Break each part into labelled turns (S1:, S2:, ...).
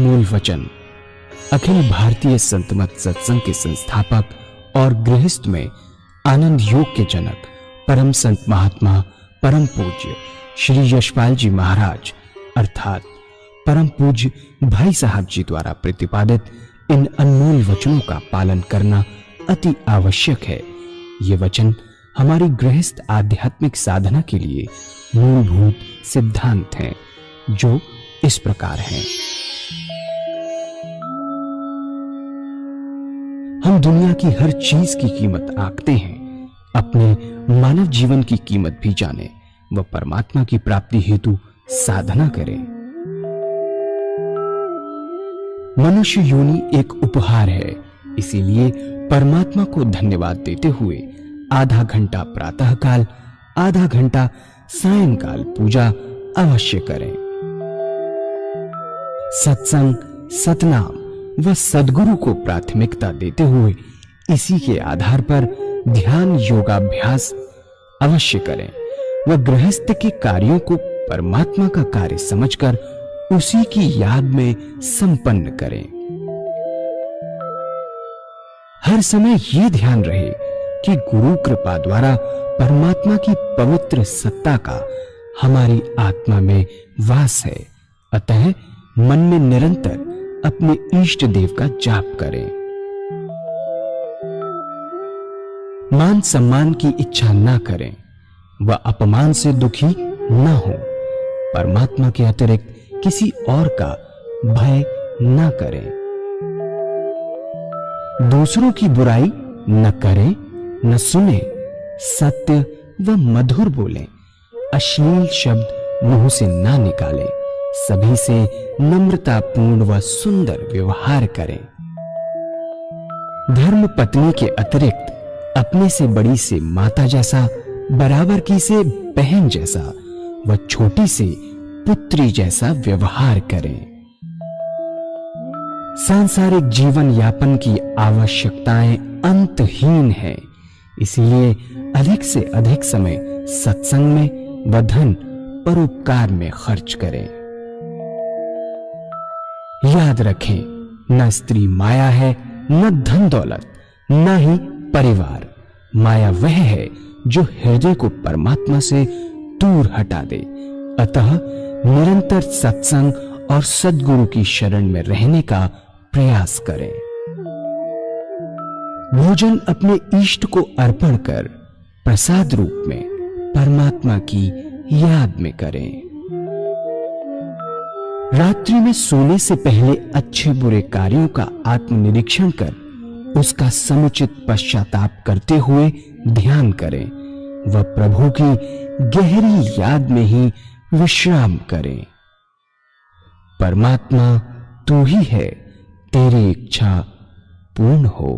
S1: अनमोल वचन अखिल भारतीय संत मत सत्संग के संस्थापक और गृहस्थ में आनंद योग के जनक परम संत महात्मा परम पूज्य श्री यशपाल जी महाराज अर्थात परम पूज्य भाई साहब जी द्वारा प्रतिपादित इन अनमोल वचनों का पालन करना अति आवश्यक है। ये वचन हमारी गृहस्थ आध्यात्मिक साधना के लिए मूलभूत सिद्धांत हैं, जो इस प्रकार हैं। हम दुनिया की हर चीज की कीमत आंकते हैं, अपने मानव जीवन की कीमत भी जाने व परमात्मा की प्राप्ति हेतु साधना करें। मनुष्य योनि एक उपहार है, इसीलिए परमात्मा को धन्यवाद देते हुए आधा घंटा प्रातःकाल, आधा घंटा सायंकाल पूजा अवश्य करें। सत्संग, सतनाम व सद्गुरु को प्राथमिकता देते हुए इसी के आधार पर ध्यान योगाभ्यास अवश्य करें व गृहस्थ के कार्यों को परमात्मा का कार्य समझकर उसी की याद में संपन्न करें। हर समय ये ध्यान रहे कि गुरु कृपा द्वारा परमात्मा की पवित्र सत्ता का हमारी आत्मा में वास है, अतः मन में निरंतर अपने इष्ट देव का जाप करें। मान सम्मान की इच्छा न करें व अपमान से दुखी न हो। परमात्मा के अतिरिक्त किसी और का भय न करें। दूसरों की बुराई न करें, न सुने, सत्य व मधुर बोलें, अश्लील शब्द मुंह से ना निकालें, सभी से नम्रतापूर्ण व सुंदर व्यवहार करें। धर्म पत्नी के अतिरिक्त अपने से बड़ी से माता जैसा, बराबर की से बहन जैसा व छोटी से पुत्री जैसा व्यवहार करें। सांसारिक जीवन यापन की आवश्यकताएं अंतहीन है, इसलिए अधिक से अधिक समय सत्संग में व धन परोपकार में खर्च करें। याद रखें, न स्त्री माया है, न धन दौलत, न ही परिवार। माया वह है जो हृदय को परमात्मा से दूर हटा दे। अतः निरंतर सत्संग और सद्गुरु की शरण में रहने का प्रयास करें। भोजन अपने इष्ट को अर्पण कर प्रसाद रूप में परमात्मा की याद में करें। रात्रि में सोने से पहले अच्छे बुरे कार्यों का आत्मनिरीक्षण कर उसका समुचित पश्चाताप करते हुए ध्यान करें व प्रभु की गहरी याद में ही विश्राम करें। परमात्मा तू ही है, तेरी इच्छा पूर्ण हो।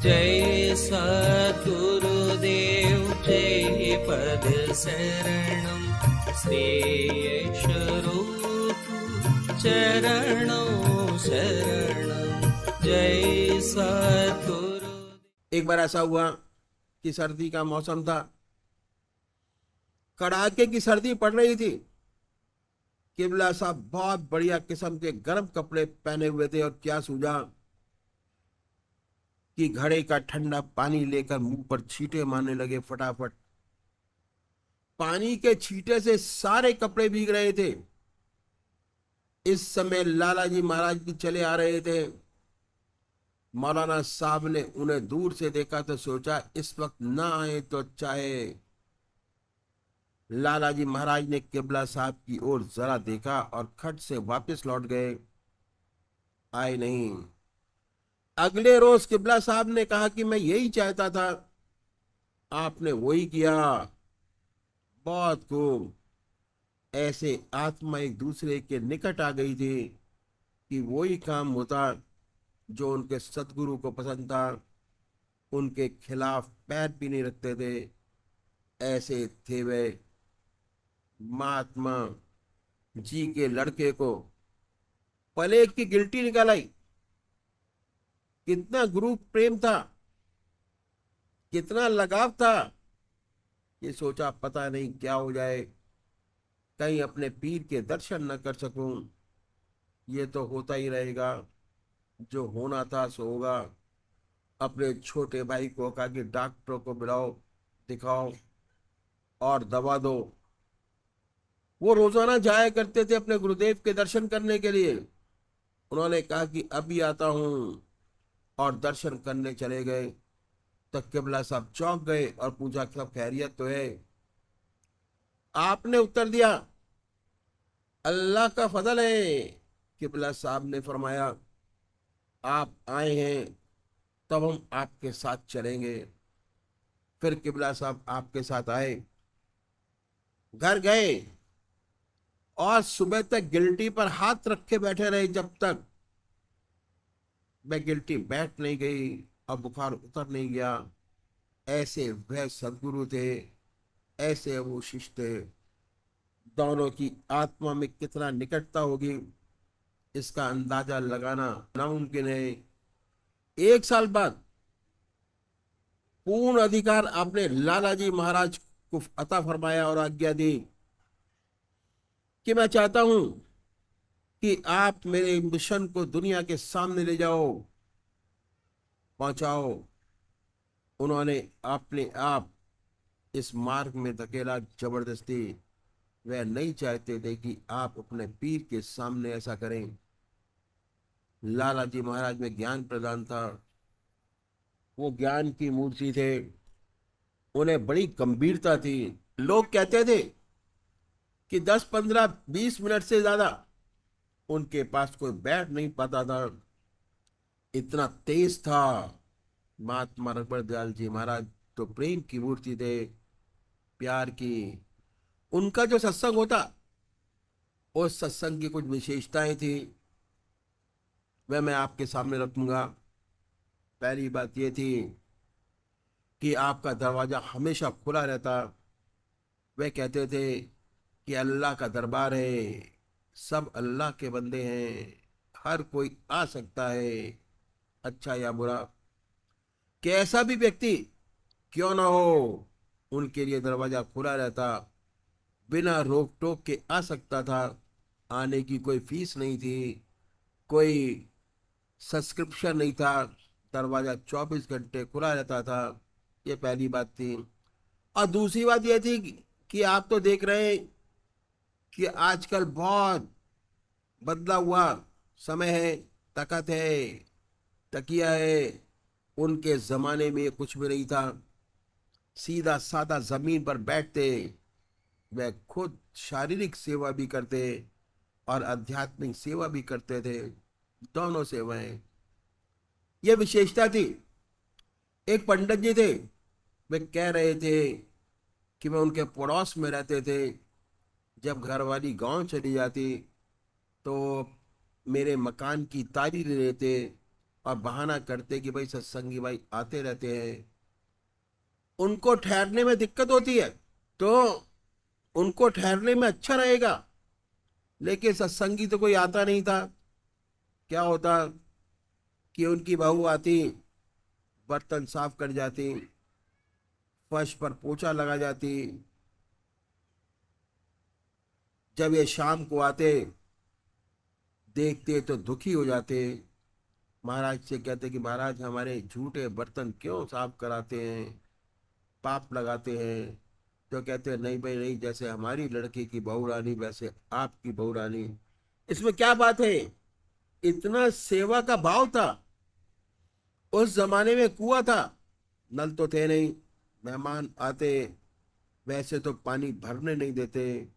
S2: जय सद्गुरुदेव जय पद शरणम श्रेय स्वरूप चरणों शरणम जय सद्गुरु।
S3: एक बार ऐसा हुआ कि सर्दी का मौसम था, कड़ाके की सर्दी पड़ रही थी। किबला साहब बहुत बढ़िया किस्म के गर्म कपड़े पहने हुए थे और क्या सूझा कि घड़े का ठंडा पानी लेकर मुंह पर छींटे मारने लगे फटाफट। पानी के छींटे से सारे कपड़े भीग रहे थे। इस समय लाला जी महाराज भी चले आ रहे थे। मौलाना साहब ने उन्हें दूर से देखा तो सोचा इस वक्त ना आए तो अच्छा है। लाला जी महाराज ने किबला साहब की ओर जरा देखा और खट से वापस लौट गए, आए नहीं। अगले रोज किबला साहब ने कहा कि मैं यही चाहता था, आपने वही किया, बहुत खूब। ऐसे आत्मा एक दूसरे के निकट आ गई थी कि वही काम होता जो उनके सतगुरु को पसंद था। उनके खिलाफ पैर भी नहीं रखते थे। ऐसे थे वे। महात्मा जी के लड़के को पले की गिल्टी निकाल आई। कितना गुरु प्रेम था, कितना लगाव था। ये सोचा पता नहीं क्या हो जाए, कहीं अपने पीर के दर्शन न कर सकूं। ये तो होता ही रहेगा, जो होना था सो होगा। अपने छोटे भाई को कहा कि डॉक्टर को बुलाओ, दिखाओ और दवा दो। वो रोजाना जाया करते थे अपने गुरुदेव के दर्शन करने के लिए। उन्होंने कहा कि अभी आता हूं, और दर्शन करने चले गए। तब किबला साहब चौंक गए और पूछा सब खैरियत तो है? आपने उत्तर दिया अल्लाह का फजल है। किबला साहब ने फरमाया आप आए हैं तब हम आपके साथ चलेंगे। फिर किबला साहब आपके साथ आए, घर गए और सुबह तक गिल्टी पर हाथ रखे बैठे रहे, जब तक मैं गिल्टी बैठ नहीं गई और बुखार उतर नहीं गया। ऐसे वह सदगुरु थे, ऐसे वो शिष्य थे। दोनों की आत्मा में कितना निकटता होगी इसका अंदाजा लगाना नामुमकिन है। 1 साल बाद पूर्ण अधिकार आपने लाला जी महाराज को अता फरमाया और आज्ञा दी कि मैं चाहता हूं कि आप मेरे मिशन को दुनिया के सामने ले जाओ, पहुंचाओ। उन्होंने अपने आप इस मार्ग में धकेला जबरदस्ती। वह नहीं चाहते थे कि आप अपने पीर के सामने ऐसा करें। लाला जी महाराज में ज्ञान प्रदान था, वो ज्ञान की मूर्ति थे। उन्हें बड़ी गंभीरता थी। लोग कहते थे कि 10, 15, 20 मिनट से ज्यादा उनके पास कोई बैठ नहीं पाता था, इतना तेज था। महात्मा रघुबर दयाल जी महाराज तो प्रेम की मूर्ति थे, प्यार की। उनका जो सत्संग होता, उस सत्संग की कुछ विशेषताएं थी, वह मैं आपके सामने रखूंगा। पहली बात यह थी कि आपका दरवाजा हमेशा खुला रहता। वे कहते थे कि अल्लाह का दरबार है, सब अल्लाह के बंदे हैं, हर कोई आ सकता है, अच्छा या बुरा, कैसा भी व्यक्ति क्यों ना हो, उनके लिए दरवाजा खुला रहता। बिना रोक टोक के आ सकता था। आने की कोई फीस नहीं थी, कोई सब्सक्रिप्शन नहीं था। दरवाजा 24 घंटे खुला रहता था। ये पहली बात थी। और दूसरी बात यह थी कि आप तो देख रहे हैं कि आजकल बहुत बदला हुआ समय है, ताकत है, तकिया है। उनके जमाने में ये कुछ भी नहीं था। सीधा साधा जमीन पर बैठते, वह खुद शारीरिक सेवा भी करते और आध्यात्मिक सेवा भी करते थे, दोनों सेवाएं। यह विशेषता थी। एक पंडित जी थे, वे कह रहे थे कि वे उनके पड़ोस में रहते थे। जब घरवाली गांव चली जाती तो मेरे मकान की तारी ले लेते और बहाना करते कि भाई सत्संगी भाई आते रहते हैं, उनको ठहरने में दिक्कत होती है तो उनको ठहरने में अच्छा रहेगा। लेकिन सत्संगी तो कोई आता नहीं था। क्या होता कि उनकी बहू आती, बर्तन साफ कर जाती, फर्श पर पोछा लगा जाती। जब ये शाम को आते, देखते तो दुखी हो जाते। महाराज से कहते कि महाराज हमारे झूठे बर्तन क्यों साफ कराते हैं, पाप लगाते हैं। तो कहते हैं नहीं भाई नहीं, जैसे हमारी लड़की की बहू रानी वैसे आपकी बहू रानी। इसमें क्या बात है? इतना सेवा का भाव था। उस जमाने में कुआं था, नल तो थे नहीं। मेहमान आते वैसे तो पानी भरने नहीं देते।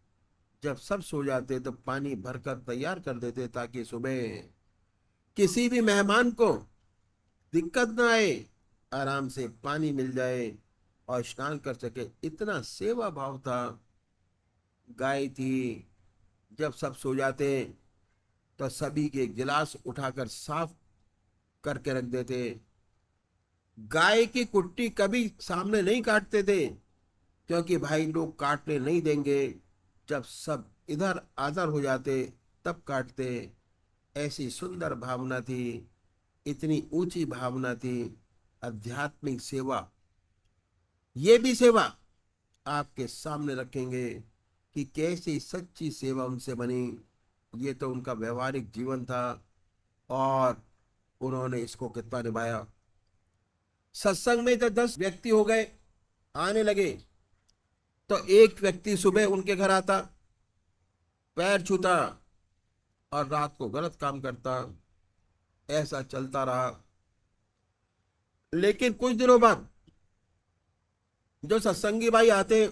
S3: जब सब सो जाते तो पानी भरकर तैयार कर देते ताकि सुबह किसी भी मेहमान को दिक्कत ना आए, आराम से पानी मिल जाए और स्नान कर सके। इतना सेवा भाव था। गाय थी। जब सब सो जाते तो सभी के गिलास उठाकर साफ करके रख देते। गाय की कुट्टी कभी सामने नहीं काटते थे, क्योंकि भाई लोग काटने नहीं देंगे। जब सब इधर आधर हो जाते तब काटते। ऐसी सुंदर भावना थी, इतनी ऊंची भावना थी। आध्यात्मिक सेवा, ये भी सेवा आपके सामने रखेंगे कि कैसी सच्ची सेवा उनसे बनी। ये तो उनका व्यवहारिक जीवन था और उन्होंने इसको कितना निभाया। सत्संग में तो 10 व्यक्ति हो गए, आने लगे तो एक व्यक्ति सुबह उनके घर आता, पैर छूता और रात को गलत काम करता। ऐसा चलता रहा। लेकिन कुछ दिनों बाद जो सत्संगी भाई आते,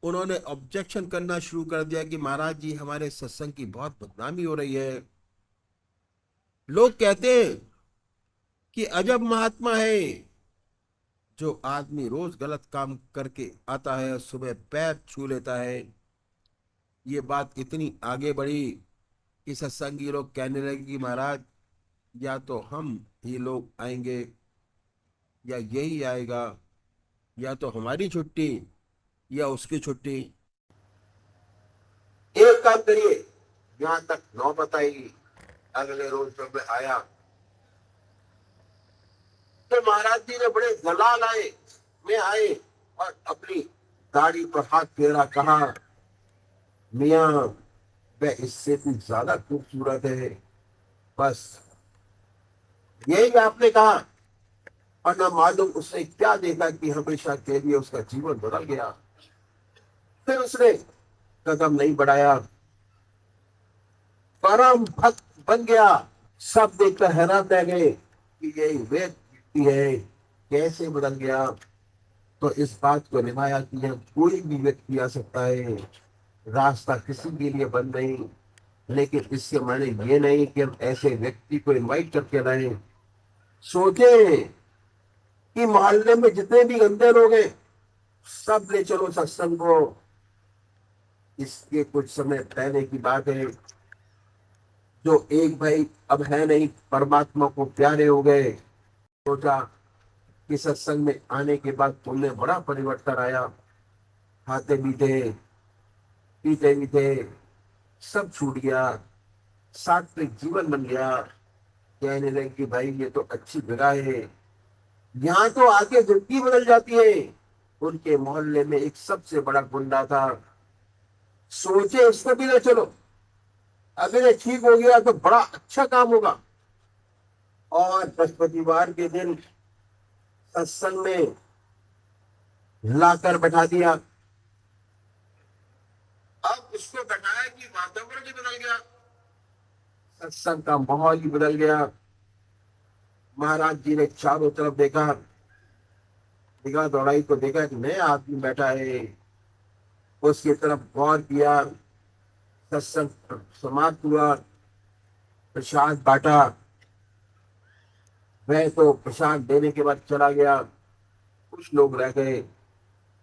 S3: उन्होंने ऑब्जेक्शन करना शुरू कर दिया कि महाराज जी, हमारे सत्संग की बहुत बदनामी हो रही है। लोग कहते हैं कि अजब महात्मा है, जो आदमी रोज गलत काम करके आता है सुबह पैर छू लेता है। ये बात इतनी आगे बढ़ी कि सत्संगी लोग कहने लगे कि महाराज, या तो हम ही लोग आएंगे या यही आएगा, या तो हमारी छुट्टी या उसकी छुट्टी। एक काम करिए, यहां तक नौबत आएगी। अगले रोज जब मैं आया तो महाराज जी ने बड़े जलाल आए में आए और अपनी दाढ़ी पर हाथ फेरा, कहा, मियां, वह इससे भी ज्यादा खूबसूरत है। बस यही आपने कहा। और न मालूम उसने क्या देखा कि हमेशा के लिए उसका जीवन बदल गया। फिर उसने कदम नहीं बढ़ाया, परम भक्त बन गया। सब देखकर हैरान रह गए कि ये वे व्यक्ति है, कैसे बदल गया। तो इस बात को निभाया कि यह कोई भी व्यक्ति आ सकता है, रास्ता किसी के लिए बंद नहीं। लेकिन इससे माने ये नहीं कि हम ऐसे व्यक्ति को इनवाइट करके लाए। सोचे कि मोहल्ले में जितने भी गंदे लोग हैं, सब ले चलो सत्संग को। इसके कुछ समय पहले की बात है। जो एक भाई अब है नहीं, परमात्मा को प्यारे हो गए। सोचा कि सत्संग में आने के बाद उनमें बड़ा परिवर्तन आया। खाते भी थे, पीते भी थे, सब छूट गया, सात्विक जीवन बन गया। कहने लगे कि भाई, ये तो अच्छी जगह है, यहाँ तो आके जिंदगी बदल जाती है। उनके मोहल्ले में एक सबसे बड़ा गुंडा था। सोचे इसको भी ले चलो, अगर ये ठीक हो गया तो बड़ा अच्छा काम होगा। और बृहस्पतिवार के दिन सत्संग में लाकर बैठा दिया। अब उसको बैठाया कि वातावरण ही बदल गया, सत्संग का माहौल ही बदल गया। महाराज जी ने चारों तरफ देखा, निगाह दौड़ाई तो देखा कि नया आदमी बैठा है। उसकी तरफ गौर किया। सत्संग समाप्त हुआ, प्रसाद बांटा। वह तो प्रसाद देने के बाद चला गया। कुछ लोग रह गए।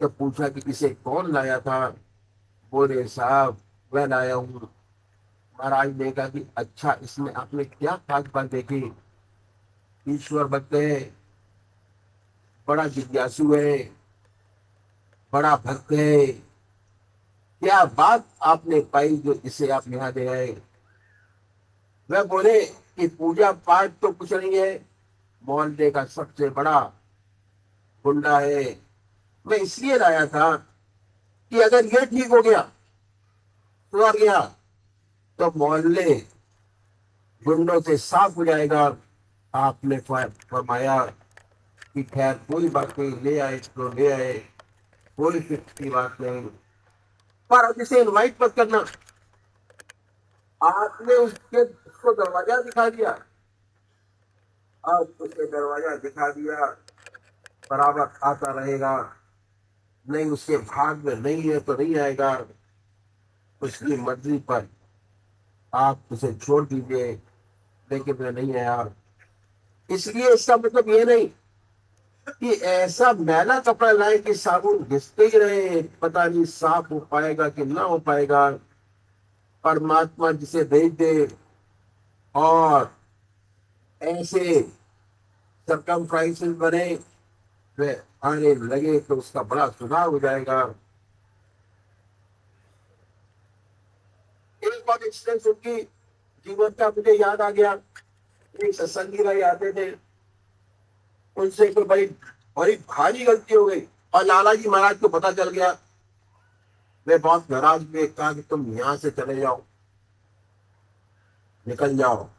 S3: तो पूछा कि इसे कौन लाया था। बोले, साहब, मैं लाया हूँ। महाराज ने कहा कि अच्छा, इसमें आपने क्या खास बात देखी। ईश्वर भक्त है, बड़ा जिज्ञासु है, बड़ा भक्त है, क्या बात आपने पाई जो इसे आप यहाँ ले आए। वह बोले कि पूजा पाठ तो कुछ नहीं है, मोहल्ले का सबसे बड़ा गुंडा है। मैं इसलिए लाया था कि अगर ये ठीक हो गया, सुधर गया, तो मोहल्ले गुंडों से साफ हो जाएगा। आपने फरमाया कि खैर कोई बात नहीं, ले आए तो ले आए, कोई फिक्र की बात नहीं, पर अब इसे इनवाइट मत करना। आपने उसको दरवाजा दिखा दिया। अब उसे दरवाजा दिखा दिया, बराबर आता रहेगा, नहीं उसके भाग में नहीं है तो नहीं आएगा। उसकी मर्जी पर आप उसे छोड़ दीजिए, लेकिन मैं नहीं आया। इसलिए इसका मतलब ये नहीं कि ऐसा मैला कपड़ा लाए कि साबुन घिसते ही रहे, पता नहीं साफ हो पाएगा कि ना हो पाएगा। परमात्मा जिसे भेज दे और ऐसे सरकमफ्रांसेस बने वे आने लगे तो उसका बड़ा सुधार हो जाएगा। एक बार इंसिडेंस उनकी जीवन का मुझे याद आ गया। एक सत्संगी भाई आते थे, उनसे कोई बड़ी बड़ी भारी गलती हो गई और लाला जी महाराज को पता चल गया। वे बहुत नाराज हुए, कहा कि तुम यहाँ से चले जाओ, निकल जाओ,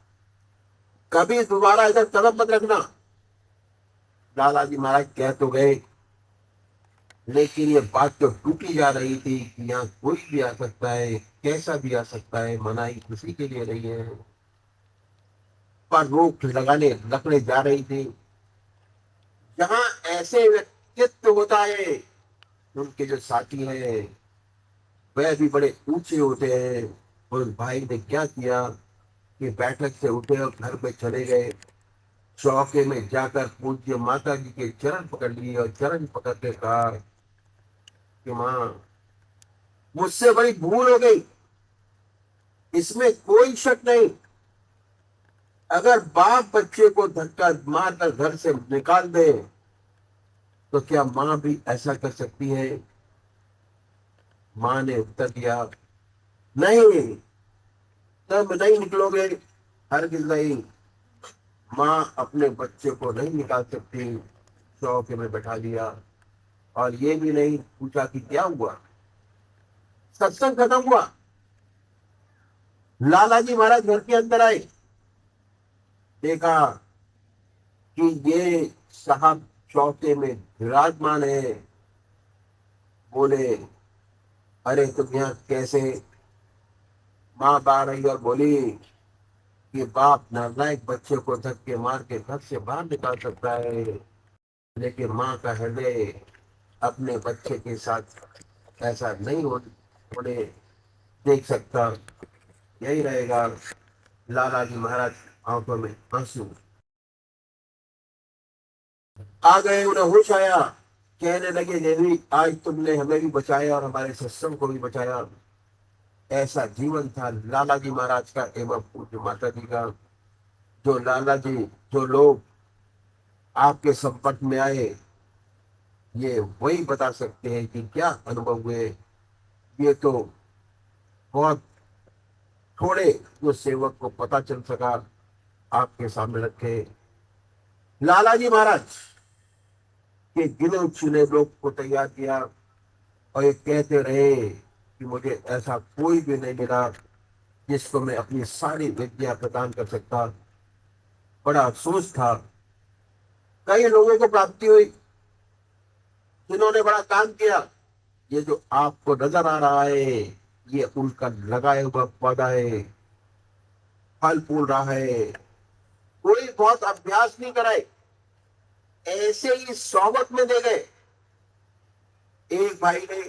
S3: कभी दोबारा इधर कदम मत रखना। लाला जी महाराज कह तो गए, लेकिन ये बात तो टूटी जा रही थी कि यहाँ कोई भी आ सकता है, कैसा भी आ सकता है, मनाही किसी के लिए नहीं है। पर रोक लगाने लगने जा रही थी। जहां ऐसे व्यक्तित्व होता है, उनके जो साथी हैं वह भी बड़े ऊंचे होते हैं। और उस भाई ने क्या किया कि बैठक से उठे और घर पे चले गए। चौके में जाकर पूज्य माता जी के चरण पकड़ लिए और चरण पकड़ के कहा कि माँ, मुझसे बड़ी भूल हो गई, इसमें कोई शक नहीं। अगर बाप बच्चे को धक्का मारकर घर से निकाल दे तो क्या माँ भी ऐसा कर सकती है? माँ ने उत्तर दिया, नहीं, तब नहीं निकलोगे, हरगिज नहीं। माँ अपने बच्चे को नहीं निकाल सकती। चौके में बैठा दिया और ये भी नहीं पूछा कि क्या हुआ। सत्संग खत्म हुआ, लाला जी महाराज घर के अंदर आए, देखा कि ये साहब चौके में विराजमान है। बोले, अरे तुम यहाँ कैसे? माँ बाहर आई और बोली कि बाप नालायक बच्चे को धक्के मार के घर से बाहर निकाल सकता है, लेकिन माँ का हृदय अपने बच्चे के साथ ऐसा नहीं होने देख सकता। यही रहेगा। लाला जी महाराज आंखों में आंसू आ गए, उन्हें होश आया, कहने लगे, देवी आज तुमने हमें भी बचाया और हमारे सत्संग को भी बचाया। ऐसा जीवन था लाला जी महाराज का एवं पूज्य माता जी का। जो लाला जी, जो लोग आपके संपर्क में आए, ये वही बता सकते हैं कि क्या अनुभव हुए। ये तो बहुत थोड़े जो सेवक को पता चल सका आपके सामने रखे। लाला जी महाराज के गिने चुने लोग को तैयार किया और ये कहते रहे कि मुझे ऐसा कोई भी नहीं मिला जिसको मैं अपनी सारी विद्या प्रदान कर सकता। बड़ा अफसोस था। कई लोगों को प्राप्ति हुई जिन्होंने बड़ा काम किया। ये जो आपको नजर आ रहा है, ये उनका लगाया हुआ पौधा है, फल फूल रहा है। कोई बहुत अभ्यास नहीं कराए, ऐसे ही सोबत में दे गए। एक भाई ने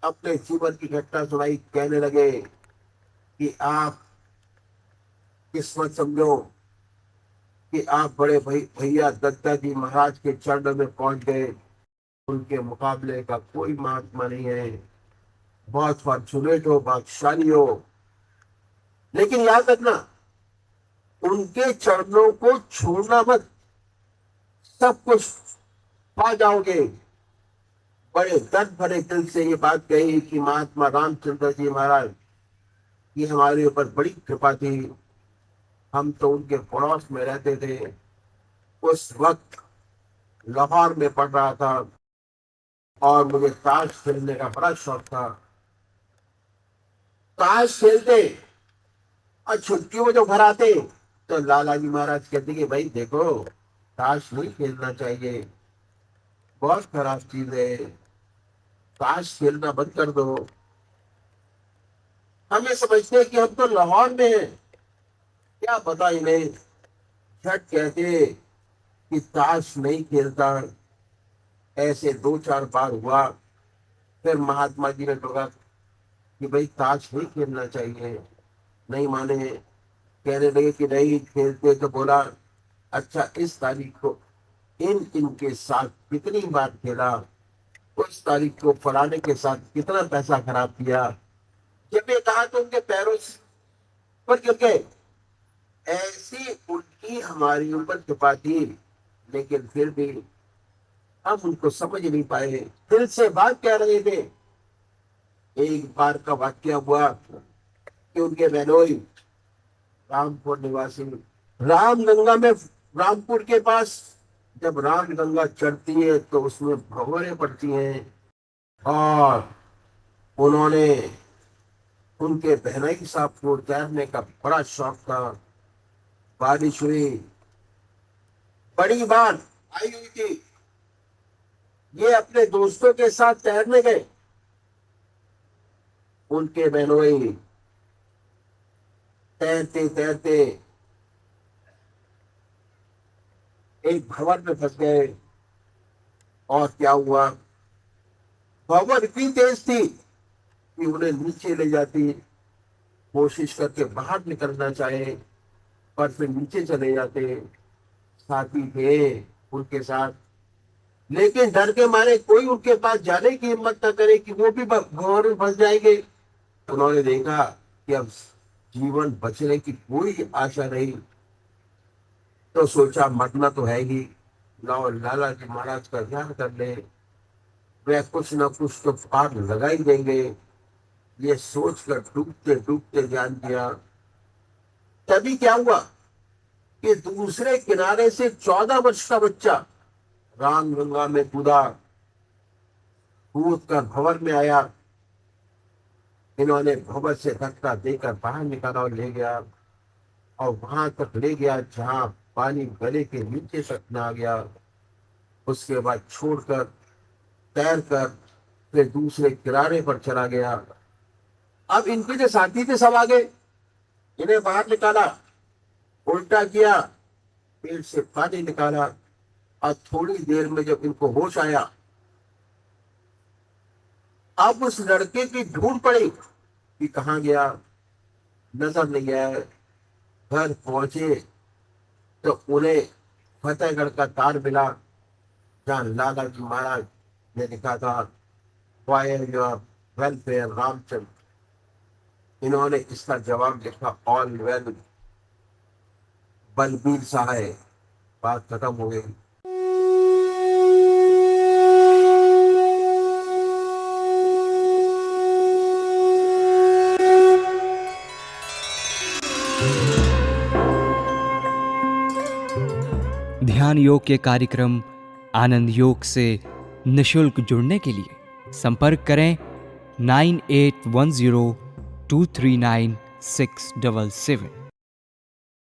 S3: अपने जीवन की घटना सुनाई, कहने लगे कि आप किस्मत समझो कि आप बड़े भैया दत्ता जी महाराज के चरण में पहुंच गए। उनके मुकाबले का कोई महात्मा नहीं है। बहुत फॉर्चुनेट हो, भाग्यशाली हो, लेकिन याद रखना, उनके चरणों को छोड़ना मत, सब कुछ पा जाओगे। बड़े दर्द भरे दिल से ये बात कही कि महात्मा रामचंद्र जी महाराज की हमारे ऊपर बड़ी कृपा थी। हम तो उनके पड़ोस में रहते थे। उस वक्त लाहौर में पढ़ रहा था और मुझे ताश खेलने का बड़ा शौक था। ताश खेलते और छुट्टियों में जो घर आते तो लाला जी महाराज कहते कि भाई देखो, ताश नहीं खेलना चाहिए, बहुत खराब चीज है, ताश खेलना बंद कर दो। हम ये समझते हैं कि हम तो लाहौर में हैं, क्या पता इन्हें। झट कहते कि ताश नहीं खेलता। ऐसे दो चार बार हुआ, फिर महात्मा जी ने कहा कि भाई ताश नहीं खेलना चाहिए। नहीं माने, कहने लगे कि नहीं खेलते। तो बोला, अच्छा इस तारीख को इनके साथ कितनी बार खेला, उस तारीख को फलाने के साथ कितना पैसा खराब किया। जब ये कहा तो उनके पैरों पर गिर गए। ऐसी उनकी हमारी ऊपर कृपा थी, लेकिन फिर भी हम उनको समझ नहीं पाए, दिल से बात कह रहे थे। एक बार का वाक्य हुआ कि उनके बहनोई रामपुर निवासी रामगंगा में, रामपुर के पास जब रामगंगा चढ़ती है तो उसमें भंवरें पड़ती हैं, और उन्होंने, उनके बहनोई साहब को तैरने का बड़ा शौक था। बारिश हुई, बड़ी बात आई हुई थी, ये अपने दोस्तों के साथ तैरने गए। उनके बहनोई तैरते तैरते एक भंवर में फंस गए। और क्या हुआ, भंवर इतनी तेज थी कि उन्हें नीचे ले जाती, कोशिश करके बाहर निकलना चाहे पर फिर नीचे चले जाते। साथी थे उनके साथ, लेकिन डर के मारे कोई उनके पास जाने की हिम्मत न करे कि वो भी भंवर में फंस जाएंगे। उन्होंने देखा कि अब जीवन बचने की कोई आशा नहीं, तो सोचा मरना तो है ही, लाओ लाला जी महाराज का ध्यान कर ले, वे कुछ न कुछ तो पार लगा ही देंगे। ये सोचकर डूबते डूबते ध्यान दिया। तभी क्या हुआ कि दूसरे किनारे से 14 वर्ष का बच्चा रामगंगा में कूदा, कूद कर भंवर में आया। इन्होंने भंवर से धक्का देकर बाहर निकाला और ले गया, और वहां तक ले गया जहां पानी गले के नीचे तक न आ गया। उसके बाद छोड़कर तैरकर फिर दूसरे किनारे पर चला गया। अब इनके जो साथी थे सब आ गए, इन्हें बाहर निकाला, उल्टा किया, पेट से पानी निकाला, और थोड़ी देर में जब इनको होश आया, अब उस लड़के की ढूंढ पड़ी कि कहाँ गया, नजर नहीं आया। घर पहुंचे तो उन्हें फतेहगढ़ का तार मिला, जहाँ लाला जी महाराज ने लिखा था फॉर योर वेलफेयर रामचंद्र। इन्होंने इसका जवाब लिखा ऑल वेल बलबीर सहाय। बात खत्म हो गई।
S1: ध्यान योग के कार्यक्रम आनंद योग से निशुल्क जुड़ने के लिए संपर्क करें 9810239677।